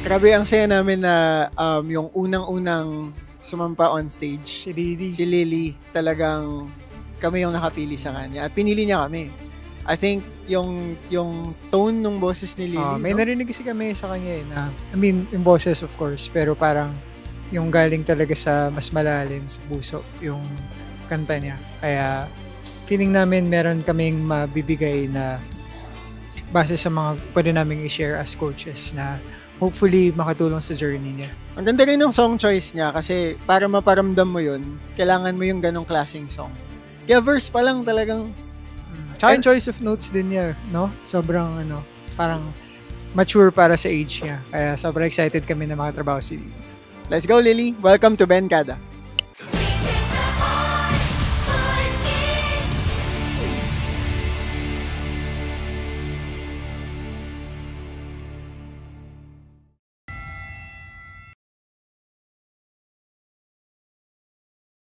Grabe ang saya namin na yung unang-unang sumampa on stage. Si Lily. Talagang kami yung nakapili sa kanya. At pinili niya kami. I think yung tone ng boses ni Lily. May narinig kasi kami sa kanya na, I mean, yung boses of course, pero parang yung galing talaga sa mas malalim, sa puso, yung kanta niya. Kaya feeling namin meron kaming mabibigay na base sa mga pwede namin i-share as coaches na hopefully makatulong sa journey niya. Ang ganda rin ng song choice niya kasi para maparamdam mo yun, kailangan mo yung ganong klaseng song. Kaya verse pa lang talagang... Tsaka yung choice of notes din niya, no? Sobrang, parang mature para sa age niya. Kaya sobrang excited kami na makatrabaho si Lily. Let's go, Lily. Welcome to Benkada.